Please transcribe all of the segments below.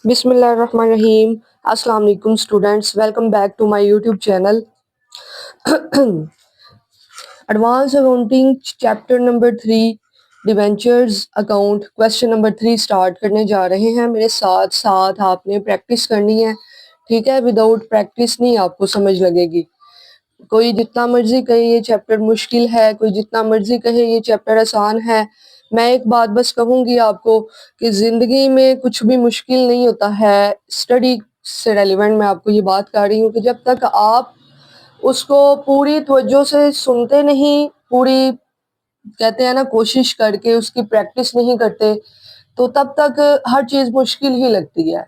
बिस्मिल्लाहिर्रहमानिर्रहीम। अस्सलाम वालेकुम students, welcome back to my YouTube channel. Advance accounting chapter number 3 debentures account question number 3 start करने जा रहे हैं। मेरे साथ साथ आपने प्रैक्टिस करनी है, ठीक है। विदाउट प्रैक्टिस नहीं आपको समझ लगेगी। कोई जितना मर्जी कहे ये चैप्टर मुश्किल है, कोई जितना मर्जी कहे ये चैप्टर आसान है। मैं एक बात बस कहूंगी आपको कि जिंदगी में कुछ भी मुश्किल नहीं होता है। स्टडी से रेलिवेंट मैं आपको ये बात कर रही हूँ कि जब तक आप उसको पूरी तवज्जो से सुनते नहीं, पूरी कहते हैं ना कोशिश करके उसकी प्रैक्टिस नहीं करते, तो तब तक हर चीज मुश्किल ही लगती है।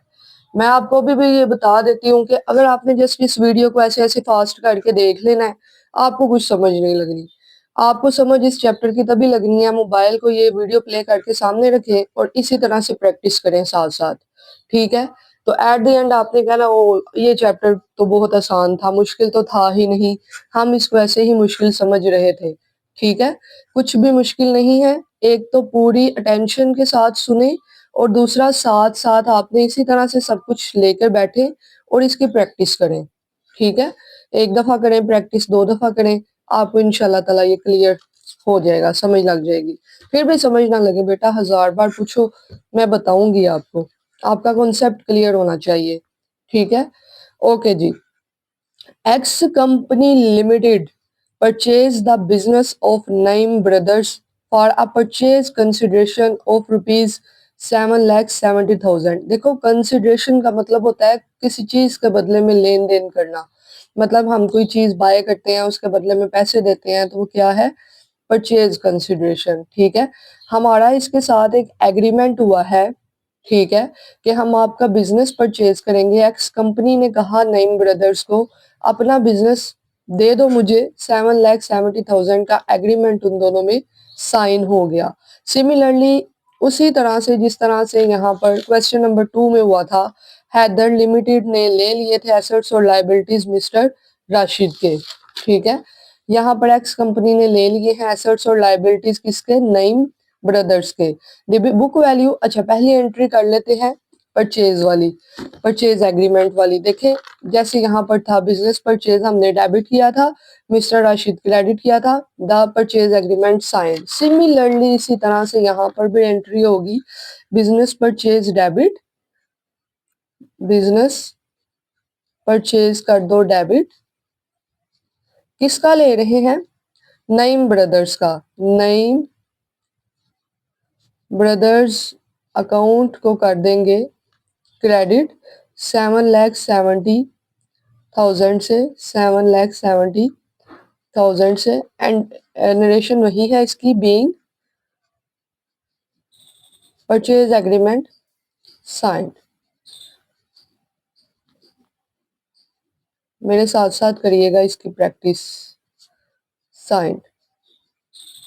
मैं आपको भी ये बता देती हूँ कि अगर आपने जस्ट इस वीडियो को ऐसे ऐसे फास्ट करके देख लेना है, आपको कुछ समझ नहीं लगनी। आपको समझ इस चैप्टर की तभी लगनी है, मोबाइल को ये वीडियो प्ले करके सामने रखें और इसी तरह से प्रैक्टिस करें साथ साथ, ठीक है। तो एट द एंड आपने कहना ओ ये चैप्टर तो बहुत आसान था, मुश्किल तो था ही नहीं, हम इसको ऐसे ही मुश्किल समझ रहे थे। ठीक है, कुछ भी मुश्किल नहीं है। एक तो पूरी अटेंशन के साथ सुने और दूसरा साथ साथ आपने इसी तरह से सब कुछ लेकर बैठे और इसकी प्रैक्टिस करें, ठीक है। एक दफा करें प्रैक्टिस, दो दफा करें, आपको इंशाल्लाह ताला ये क्लियर हो जाएगा, समझ लग जाएगी। फिर भी समझ ना लगे बेटा, 1000 बार पूछो, मैं बताऊंगी आपको। आपका कॉन्सेप्ट क्लियर होना चाहिए, ठीक है। ओके जी। X company limited purchase the business of Naim brothers for a purchase consideration of ₹7,70,000। देखो, कंसिडरेशन का मतलब होता है किसी चीज के बदले में लेन देन करना। मतलब हम कोई चीज बाय करते हैं, उसके बदले में पैसे देते हैं, तो वो क्या है? परचेज कंसिडरेशन, ठीक है। हमारा इसके साथ एक एग्रीमेंट हुआ है, ठीक है, कि हम आपका बिजनेस परचेज करेंगे। एक्स कंपनी ने कहा नईम ब्रदर्स को अपना बिजनेस दे दो मुझे, 7,70,000 का एग्रीमेंट उन दोनों में साइन हो गया। सिमिलरली उसी तरह से जिस तरह से यहाँ पर क्वेश्चन नंबर 2 में हुआ था, हैदर लिमिटेड ने ले लिए थे एसेट्स और लाइबिलिटीज मिस्टर राशिद के, ठीक है। यहाँ पर एक्स कंपनी ने ले लिए हैं एसेट्स और लाइबिलिटीज किसके? नईम ब्रदर्स के। बुक वैल्यू, अच्छा पहली एंट्री कर लेते हैं परचेज वाली, परचेज एग्रीमेंट वाली। देखें, जैसे यहाँ पर था बिजनेस परचेज हमने डेबिट किया था, मिस्टर राशिद क्रेडिट किया था, the purchase agreement sign. Similarly इसी तरह से यहाँ पर भी एंट्री होगी, business purchase debit, business purchase कर दो डेबिट। किसका ले रहे हैं? नईम ब्रदर्स का। नईम ब्रदर्स अकाउंट को कर देंगे क्रेडिट 7,70,000 से, 7,70,000 से। एंड नरेशन वही है इसकी, बीइंग परचेज एग्रीमेंट साइंड। मेरे साथ साथ करिएगा इसकी प्रैक्टिस। साइंड,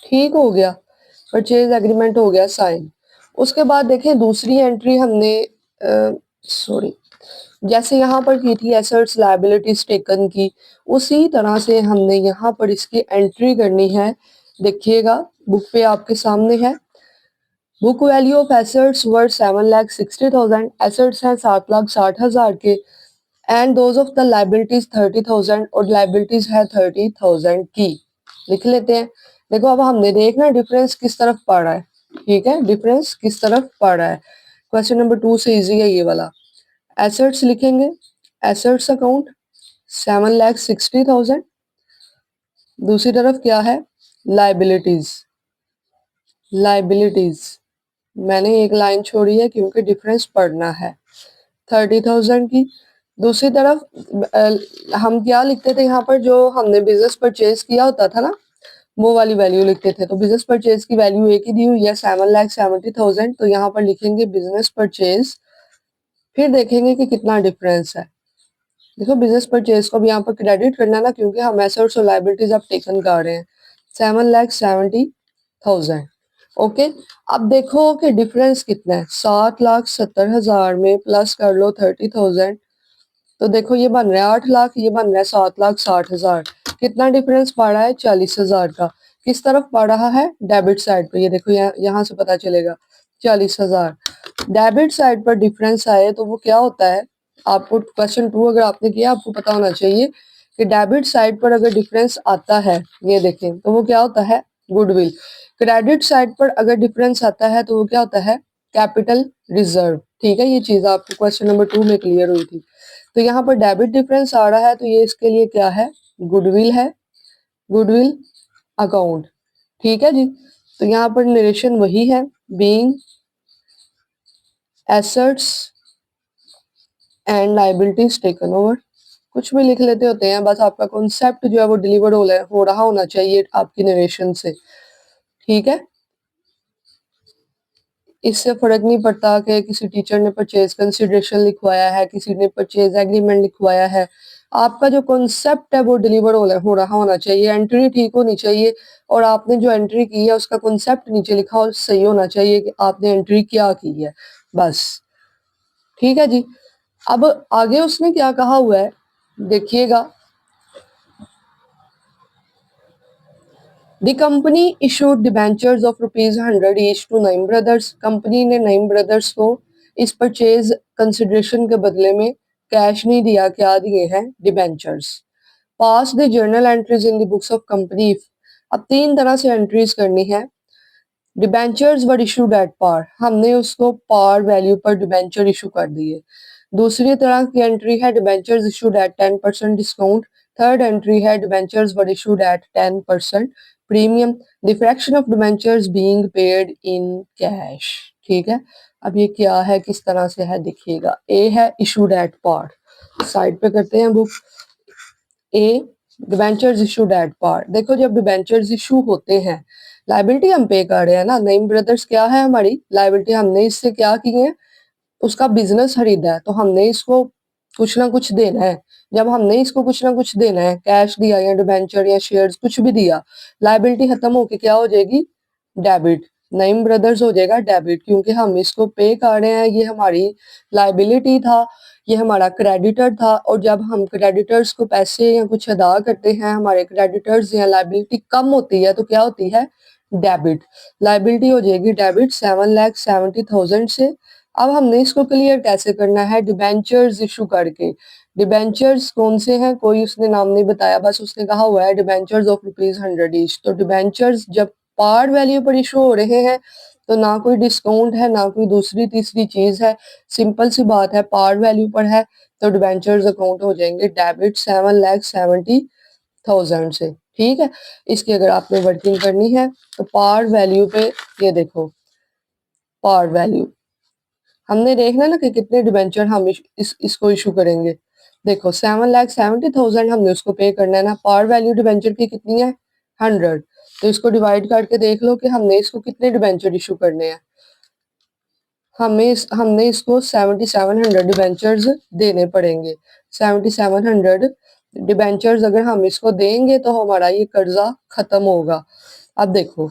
ठीक हो गया, परचेज एग्रीमेंट हो गया साइन। उसके बाद देखें दूसरी एंट्री हमने सॉरी जैसे यहाँ पर की थी एसेट्स लायबिलिटीज टेकन की, उसी तरह से हमने यहाँ पर इसकी एंट्री करनी है। देखिएगा बुक पे आपके सामने है, book value of assets were 7,60,000। Assets हैं 7,60,000 के, and those of the liabilities 30,000, और लाइबिलिटीज है 30,000 की। लिख लेते हैं। देखो अब हमने देखना डिफरेंस किस तरफ पड़ रहा है, ठीक है, डिफरेंस किस तरफ पड़ रहा है। क्वेश्चन नंबर 2 से इजी है ये वाला। एसेट्स लिखेंगे, एसेट्स अकाउंट 7,60,000। दूसरी तरफ क्या है? लाइबिलिटीज, लाइबिलिटीज मैंने एक लाइन छोड़ी है क्योंकि डिफरेंस पढ़ना है, 30,000 की। दूसरी तरफ हम क्या लिखते थे यहाँ पर, जो हमने बिजनेस परचेज किया होता था ना, वो वाली वैल्यू लिखते थे। तो बिजनेस परचेज की वैल्यू एक ही दी हुई है 7,70,000, तो यहाँ पर लिखेंगे बिजनेस परचेज, फिर देखेंगे कि कितना डिफरेंस है। देखो बिजनेस परचेज को भी यहाँ पर क्रेडिट करना ना, क्योंकि हम एसेट्स और लाइबिलिटीज अब टेकन कर रहे हैं। 7,70,000, ओके। अब देखो कि डिफरेंस कितना है, 7,70,000 में प्लस कर लो 30,000, तो देखो ये बन रहा है 8 लाख, ये बन रहा है 7,60,000। कितना डिफरेंस पड़ रहा है? 40,000 का। किस तरफ पड़ रहा है? डेबिट साइड पे। ये देखो यहाँ से पता चलेगा 40,000। डेबिट साइड पर डिफरेंस आए तो वो क्या होता है, आपको क्वेश्चन 2 अगर आपने किया आपको पता होना चाहिए कि डेबिट साइड पर अगर डिफरेंस आता है, ये देखें, तो वो क्या होता है, गुडविल। क्रेडिट साइड पर अगर डिफरेंस आता है तो वो क्या होता है, कैपिटल रिजर्व। ठीक है, ये चीज आपको क्वेश्चन नंबर 2 में क्लियर हुई थी। तो यहाँ पर डेबिट डिफरेंस आ रहा है तो ये इसके लिए क्या है, गुडविल है, गुडविल अकाउंट। ठीक है जी। तो यहाँ पर नरेशन वही है, being assets and liabilities taken over. कुछ भी लिख लेते होते हैं, बस आपका कॉन्सेप्ट जो है वो डिलीवर हो रहा होना चाहिए आपकी नरेशन से। ठीक है, इससे फर्क नहीं पड़ता कि किसी टीचर ने परचेज कंसिडरेशन लिखवाया है, किसी ने परचेज एग्रीमेंट लिखवाया है, आपका जो कॉन्सेप्ट है वो डिलीवर हो रहा होना चाहिए, एंट्री ठीक होनी चाहिए, और आपने जो एंट्री की है उसका कॉन्सेप्ट नीचे लिखा और सही होना चाहिए कि आपने एंट्री क्या की है, बस। ठीक है जी। अब आगे उसने क्या कहा हुआ है देखिएगा, the company issued debentures of ₹100 each to Naeem brothers. Company ने नईम ब्रदर्स को इस परचेज कंसिडरेशन के बदले में कैश नहीं दिया, क्या दिए हैं, debentures. Pass the journal entries in the books of company. अब 3 तरह से एंट्रीज करनी है। Debentures were issued at par, हमने उसको पार वैल्यू पर डिबेंचर इशू कर दिए। दूसरी तरह की एंट्री है debentures issued at 10% discount. Third entry है debentures were issued at 10% premium, the fraction of debentures being paid in cash. ठीक है, अब ये क्या है, किस तरह से है देखिएगा। ए है इशूड एट पार, साइड पे करते हैं book. A debentures issued at par, देखो जब डिबेंचर्स इशू होते हैं, लाइबिलिटी हम पे कर रहे हैं ना, नईम ब्रदर्स क्या है हमारी लाइबिलिटी, हमने इससे क्या की है, उसका बिजनेस खरीदा है, तो हमने इसको कुछ ना कुछ देना है। जब हमने इसको कुछ ना कुछ देना है, कैश दिया या डिबेंचर या शेयर्स कुछ भी दिया, लाइबिलिटी खत्म होके क्या हो जाएगी, डेबिट। नईम ब्रदर्स हो जाएगा डेबिट, क्योंकि हम इसको पे कर रहे हैं, ये हमारी लाइबिलिटी था, ये हमारा क्रेडिटर था, और जब हम क्रेडिटर्स को पैसे या कुछ अदा करते हैं, हमारे क्रेडिटर्स या लाइबिलिटी कम होती है तो क्या होती है, डेबिट। लाइबिलिटी हो जाएगी डेबिट 7,70,000 से। अब हमने इसको क्लियर कैसे करना है, डिबेंचर्स इशू करके। डिबेंचर्स कौन से हैं, कोई उसने नाम नहीं बताया, बस उसने कहा हुआ है डिबेंचर्स ऑफ ₹100 ईच। तो डिबेंचर्स जब पार वैल्यू पर इशू हो रहे हैं तो ना कोई डिस्काउंट है, ना कोई दूसरी तीसरी चीज है, सिंपल सी बात है, पार वैल्यू पर है तो डिबेंचर्स अकाउंट हो जाएंगे डेबिट 7,70,000 से। ठीक है, इसकी अगर आपने वर्किंग करनी है तो पार वैल्यू पे ये देखो, पार वैल्यू हमने देखना ना कि कितने डिबेंचर हम इसको इशू करेंगे। देखो 7,70,000 हमने उसको पे करना है ना, पार वैल्यू डिबेंचर की कितनी है, 100। तो इसको डिवाइड करके देख लो कि हमने इसको कितने डिबेंचर इशू करने हैं। हमने इसको 7,700 डिबेंचर्स देने पड़ेंगे। 7,700 डिबेंचर्स अगर हम इसको देंगे तो हमारा ये कर्जा खत्म होगा। अब देखो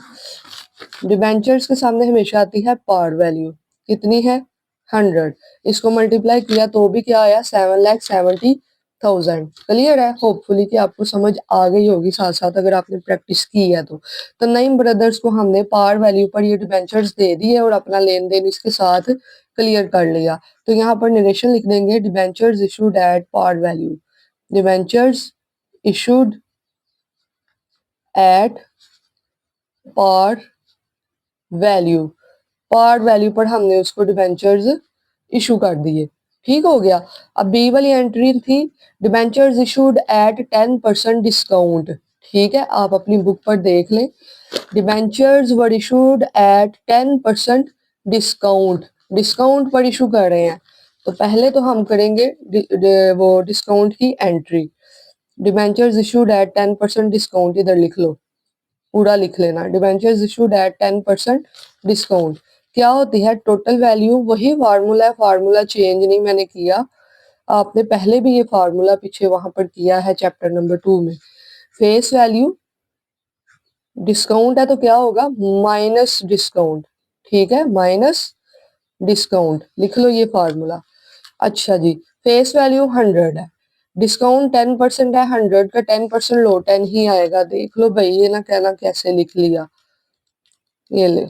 डिबेंचर्स के सामने हमेशा आती है पार वैल्यू, कितनी है, 100। इसको मल्टीप्लाई किया तो भी क्या आया, 7,70,000। क्लियर है, होपफुली कि आपको समझ आ गई होगी, साथ साथ अगर आपने प्रैक्टिस की है तो नईम ब्रदर्स को हमने पार वैल्यू पर ये डिबेंचर्स दे दिए और अपना लेन देन इसके साथ क्लियर कर लिया। तो यहाँ पर नरेशन लिख देंगे, debentures issued at par value, debentures issued at par value, par value पर हमने उसको डिबेंचर्स इशू कर दिए। ठीक हो गया। अब बी वाली एंट्री थी, डिबेंचर्स इशूड एट 10% डिस्काउंट। ठीक है, आप अपनी बुक पर देख लें, debentures were issued at 10% discount, discount पर इशू कर रहे हैं। तो पहले तो हम करेंगे वो डिस्काउंट की entry, debentures issued at 10% discount, इधर लिख लो, पूरा लिख लेना, डिबेंचर्स इशूड एट 10% डिस्काउंट। क्या होती है टोटल वैल्यू, वही फार्मूला है, फार्मूला चेंज नहीं मैंने किया, आपने पहले भी ये फार्मूला पीछे वहां पर किया है चैप्टर नंबर 2 में। फेस वैल्यू डिस्काउंट है तो क्या होगा, माइनस डिस्काउंट। ठीक है, माइनस डिस्काउंट, लिख लो ये फार्मूला। अच्छा जी, फेस वैल्यू 100 है, डिस्काउंट 10% है, 100 का 10% लो 10 ही आएगा। देख लो भाई, ये ना कहना कैसे लिख लिया, ये ले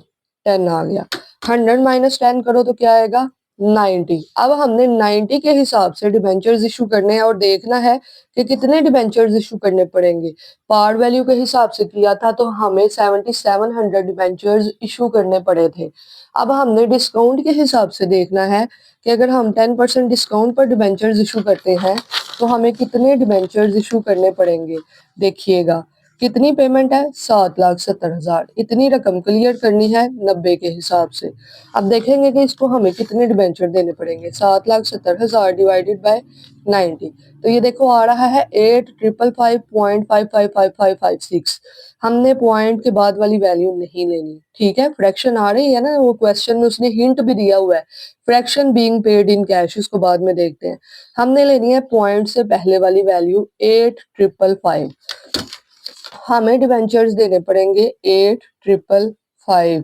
10 आ गया। 100 माइनस 10 करो तो क्या आएगा 90। अब हमने 90 के हिसाब से डिबेंचर्स इशू करने हैं और देखना है कि कितने डिबेंचर्स इशू करने पड़ेंगे। पार वैल्यू के हिसाब से किया था तो हमें 7700 डिबेंचर्स इशू करने पड़े थे। अब हमने डिस्काउंट के हिसाब से देखना है कि अगर हम 10% डिस्काउंट पर डिबेंचर्स इशू करते हैं तो हमें कितने डिबेंचर्स इशू करने पड़ेंगे। देखिएगा कितनी पेमेंट है 7,70,000। इतनी रकम क्लियर करनी है 90 के हिसाब से। अब देखेंगे कि इसको हमें कितने डिबेंचर देने पड़ेंगे। 7,70,000 डिवाइडेड बाय 90 तो ये देखो आ रहा है 8,555.555556। हमने पॉइंट के बाद वाली वैल्यू नहीं लेनी, ठीक है। फ्रैक्शन आ रही है ना, वो क्वेश्चन में उसने हिंट भी दिया हुआ है, fraction being paid in cash, इसको बाद में देखते हैं। हमने लेनी है पॉइंट से पहले वाली वैल्यू 8,555। हमें डिबेंचर्स देने पड़ेंगे 8,555,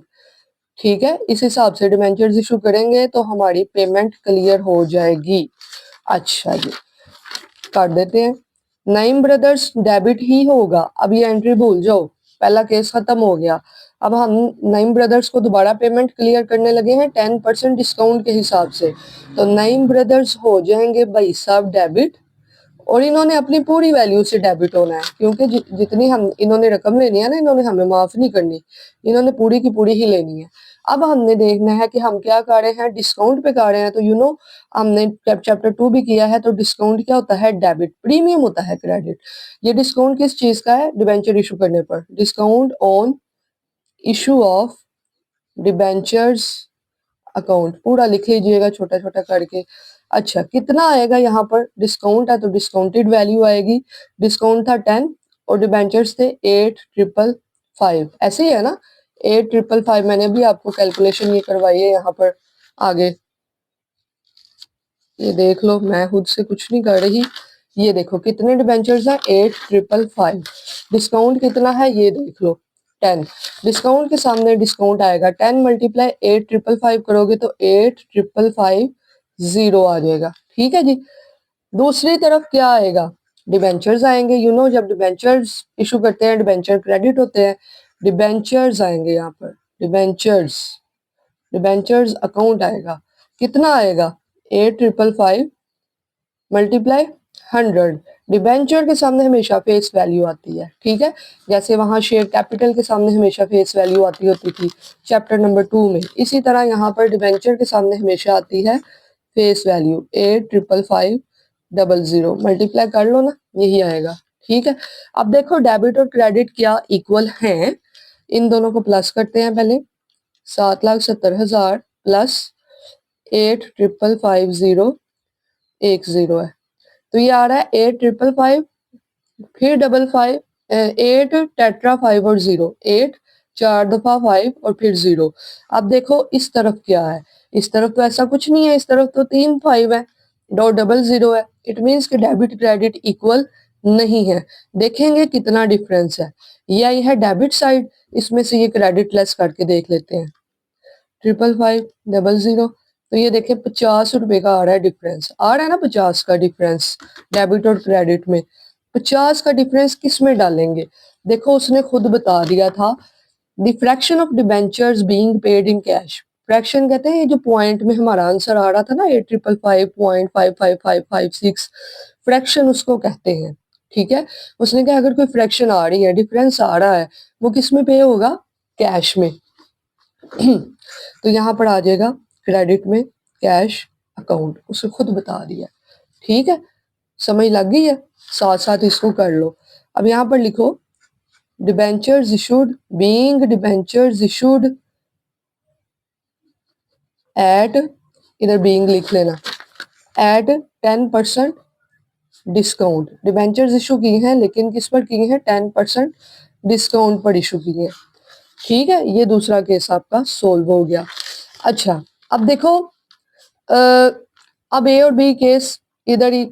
ठीक है। इस हिसाब से डिबेंचर्स इशू करेंगे तो हमारी पेमेंट क्लियर हो जाएगी। अच्छा जी, कर देते हैं। नाइम ब्रदर्स डेबिट ही होगा। अब ये एंट्री भूल जाओ, पहला केस खत्म हो गया। अब हम नाइम ब्रदर्स को दोबारा पेमेंट क्लियर करने लगे हैं 10% डिस्काउंट के हिसाब से। तो नाइम ब्रदर्स हो जाएंगे भाई साहब डेबिट, और इन्होंने अपनी पूरी वैल्यू से डेबिट होना है, क्योंकि जितनी हम इन्होंने रकम लेनी है ना, इन्होंने हमें माफ नहीं करनी, इन्होंने पूरी की पूरी ही लेनी है। अब हमने देखना है कि हम क्या कर रहे हैं, डिस्काउंट पे कर रहे हैं। तो हमने चैप्टर 2 भी किया है। तो डिस्काउंट क्या होता है, डेबिट। प्रीमियम होता है क्रेडिट। ये डिस्काउंट किस चीज का है, डिबेंचर इशू करने पर। Discount on issue of debentures account, पूरा लिख लीजिएगा छोटा छोटा करके। अच्छा, कितना आएगा यहाँ पर, डिस्काउंट है तो डिस्काउंटेड वैल्यू आएगी। डिस्काउंट था 10 और डिबेंचर्स थे 8,555, ऐसे ही है ना। 8,555 मैंने भी आपको कैलकुलेशन ये करवाई है यहाँ पर आगे, ये देख लो, मैं खुद से कुछ नहीं कर रही। ये देखो कितने डिबेंचर्स हैं, 8,555। डिस्काउंट कितना है ये देख लो, 10। डिस्काउंट के सामने डिस्काउंट आएगा, 10 मल्टीप्लाई 8,555 करोगे तो 8,550 आ जाएगा, ठीक है जी। दूसरी तरफ क्या आएगा, डिबेंचर्स आएंगे। जब डिबेंचर्स इशू करते हैं, डिबेंचर क्रेडिट होते हैं, डिबेंचर्स आएंगे यहाँ पर। डिबेंचर्स डिबेंचर्स अकाउंट आएगा, कितना आएगा, 8,555 मल्टीप्लाई 100। डिबेंचर के सामने हमेशा फेस वैल्यू आती है, ठीक है। जैसे वहां शेयर कैपिटल के सामने हमेशा फेस वैल्यू आती होती थी चैप्टर नंबर 2 में, इसी तरह यहाँ पर डिबेंचर के सामने हमेशा आती है फेस वैल्यू। 8,555 मल्टीप्लाई कर लो ना, यही आएगा, ठीक है। अब देखो डेबिट और क्रेडिट क्या इक्वल हैं, इन दोनों को प्लस करते हैं पहले। 7,70,000 प्लस 8,550 एक जीरो है, तो ये आ रहा है 8,555 फिर 55 8 टेट्रा 5 और 0, 8 4 दफा 5 और फिर 0। अब देखो इस तरफ क्या है, इस तरफ तो ऐसा कुछ नहीं है, इस तरफ तो 3 5 है, दो डबल 0 है। इट मीन्स कि डेबिट क्रेडिट इक्वल नहीं है। देखेंगे कितना डिफरेंस है, ये है डेबिट साइड, इसमें से ये क्रेडिट लेस करके देख लेते हैं। 555 तो ये देखें 50 रुपए का आ रहा है डिफरेंस, आ रहा है ना 50 का डिफरेंस डेबिट और क्रेडिट में। 50 का डिफरेंस किस में डालेंगे, देखो उसने खुद बता दिया था, the fraction of debentures being paid in cash. Fraction कहते हैं ये जो पॉइंट में हमारा आंसर आ रहा था ना 8,555.55556, फ्रैक्शन उसको कहते हैं, ठीक है। उसने कहा अगर कोई फ्रैक्शन आ रही है, डिफरेंस आ रहा है, वो किस में पे होगा, कैश में। तो यहाँ पर आ जाएगा क्रेडिट में कैश अकाउंट, उसे खुद बता दिया, ठीक है। समझ लग गई है, साथ साथ इसको कर लो। अब यहाँ पर लिखो debentures issued being debentures issued eight, इधर बीइंग लिख लेना, एट 10% डिस्काउंट। डिबेंचर्स इशू की हैं लेकिन किस पर की हैं, 10% डिस्काउंट पर इशू की हैं, ठीक है। ये दूसरा केस आपका सोल्व हो गया। अच्छा, अब देखो अब ए और बी केस इधर ही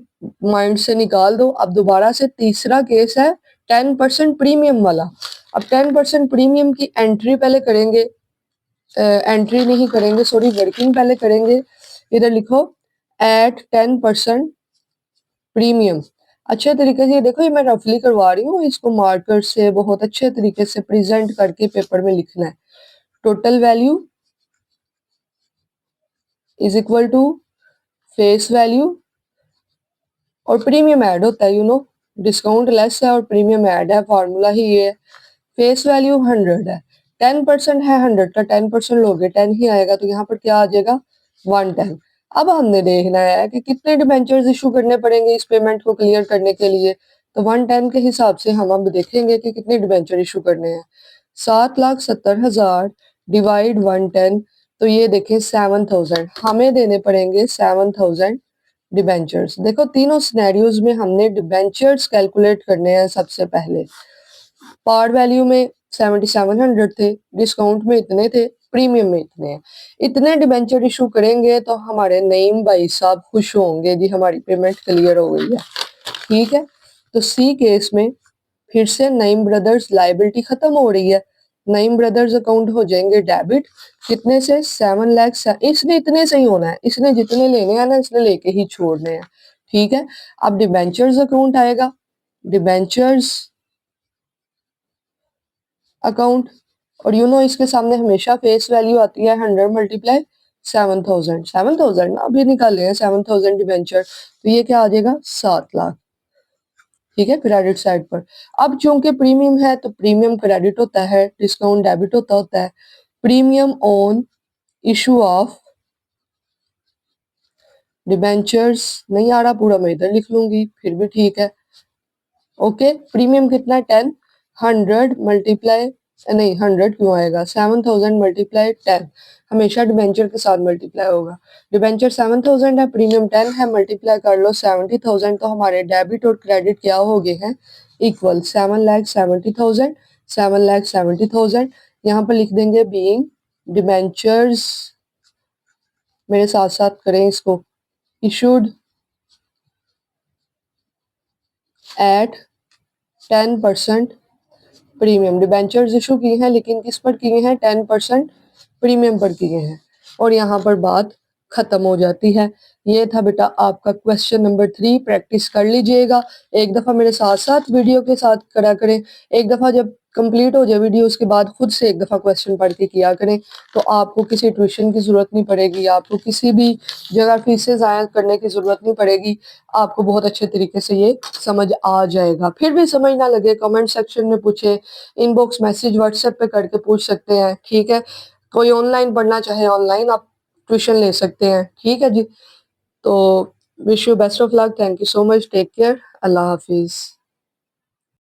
माइंड से निकाल दो। अब दोबारा से तीसरा केस है 10% प्रीमियम वाला। अब 10% प्रीमियम की एंट्री पहले करेंगे, एंट्री नहीं करेंगे सॉरी, वर्किंग पहले करेंगे। इधर लिखो एट 10% प्रीमियम। अच्छे तरीके से देखो, ये मैं रफली करवा रही हूँ, इसको मार्कर से बहुत अच्छे तरीके से प्रेजेंट करके पेपर में लिखना है। Total value is equal to face value और प्रीमियम ऐड होता है, डिस्काउंट लेस है और प्रीमियम ऐड है, फार्मूला ही ये है। फेस वैल्यू 100 है, 10% है, 100 का 10% लोगे 10 ही आएगा, तो यहाँ पर क्या आ जाएगा 110। अब हमने देखना है कि कितने डिबेंचर्स इशू करने पड़ेंगे इस पेमेंट को क्लियर करने के लिए। तो 110 के हिसाब से हम अब देखेंगे कि कितने डिबेंचर इशू करने हैं। 7,70,000 डिवाइड 110, तो ये देखें 7,000 हमें देने पड़ेंगे 7,000 डिबेंचर्स। देखो तीनों सिनेरियोज में हमने डिबेंचर्स कैलकुलेट करने हैं। सबसे पहले पार वैल्यू में 7700 थे, डिस्काउंट में इतने थे, प्रीमियम में इतने हैं। इतने डिबेंचर इशू करेंगे तो हमारे नईम भाई साहब खुश होंगे जी, हमारी पेमेंट क्लियर हो गई है। ठीक है, तो सी केस में फिर से नईम ब्रदर्स लाइबिलिटी खत्म हो रही है, नईम ब्रदर्स अकाउंट हो जाएंगे डेबिट, कितने से 7 लाख। इसने इतने से ही होना है, इसने जितने लेने हैं ना इसने लेके ही छोड़ने हैं। ठीक है, अब डिबेंचर्स अकाउंट आएगा, डिबेंचर्स अकाउंट, और इसके सामने हमेशा फेस वैल्यू आती है 100 मल्टीप्लाई 7,000। 7,000 ना अभी निकाले हैं 7,000 डिबेंचर, तो ये क्या आ जाएगा 7 लाख। ठीक है, क्रेडिट साइड पर। अब चूंकि प्रीमियम है तो प्रीमियम क्रेडिट होता है, डिस्काउंट डेबिट होता है। Premium on issue of debentures, नहीं आ रहा पूरा मैं इधर लिख लूंगी फिर भी ठीक है। ओके, प्रीमियम कितना है 10, 100 मल्टीप्लाई, नहीं 100 क्यों आएगा, 7,000 मल्टीप्लाई 10, हमेशा डिबेंचर के साथ मल्टीप्लाई होगा। डिबेंचर 7,000 है, प्रीमियम 10 है, मल्टीप्लाई कर लो 70,000, तो हमारे डेबिट और क्रेडिट क्या हो गए हैं इक्वल, 7,70,000, 7,70,000। यहाँ पर लिख देंगे बीइंग डिबेंचर्स, मेरे साथ साथ करें इसको, issued at 10% premium. Debentures issue किए हैं लेकिन किस पर किए हैं 10% प्रीमियम पर किए हैं, और यहाँ पर बात खत्म हो जाती है। ये था बेटा आपका क्वेश्चन नंबर 3, प्रैक्टिस कर लीजिएगा। एक दफ़ा मेरे साथ साथ वीडियो के साथ करा करें, एक दफ़ा जब कंप्लीट हो जाए वीडियो उसके बाद खुद से एक दफ़ा क्वेश्चन पढ़ के किया करें, तो आपको किसी ट्यूशन की ज़रूरत नहीं पड़ेगी, आपको किसी भी जगह फीसें ज़ाया करने की ज़रूरत नहीं पड़ेगी, आपको बहुत अच्छे तरीके से ये समझ आ जाएगा। फिर भी समझ ना लगे कमेंट सेक्शन में पूछे, इनबॉक्स मैसेज व्हाट्सएप पे करके पूछ सकते हैं। ठीक है, कोई ऑनलाइन पढ़ना चाहे ऑनलाइन आप ट्यूशन ले सकते हैं। ठीक है जी, तो wish you best of luck, thank you so much, take care, अल्लाह हाफिज़।